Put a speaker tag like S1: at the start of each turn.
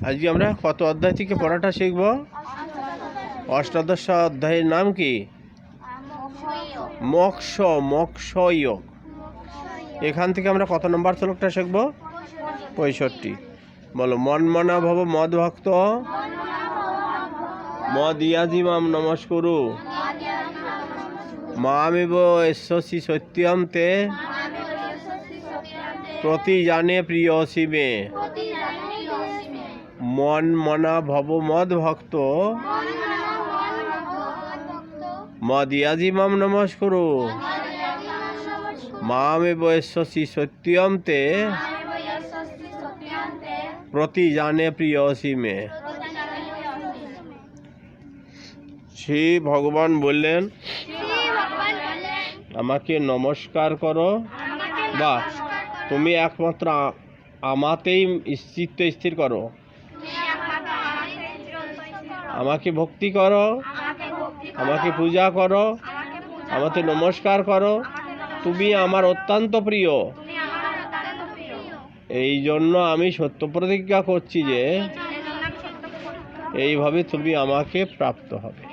S1: আজকে আমরা কত অধ্যায় থেকে পড়াটা শিখব? অষ্টাদশ অধ্যায়ের নাম কি? মোক্ষ, মোক্ষয়োগ। এখান থেকে আমরা কত নম্বর শ্লোকটা শিখব? 65। বলো, মন্মনা ভব মদ ভক্ত মদিয়াজি মাম নমস্কুরু মামেব এষ্যসি সত্যম তে প্রতি জানে প্রিয় শিবে। মন্মনা ভব মদ ভক্ত মদিয়াজি মাম নমস্কুরু মামেব এষ্যসি সত্যম তে প্রতি জানে প্রিয় শিবে। শ্রী ভগবান বললেন, আমাকে নমস্কার করো, বা তুমি একমাত্র আমাতেই চিত্ত স্থির করো, আমাকে ভক্তি করো, আমাকে পূজা করো, আমাকে নমস্কার করো, তুমি আমার অত্যন্ত প্রিয়। এই জন্য আমি সত্য প্রতিজ্ঞা করছি যে এইভাবে তুমি আমাকে প্রাপ্ত হবে।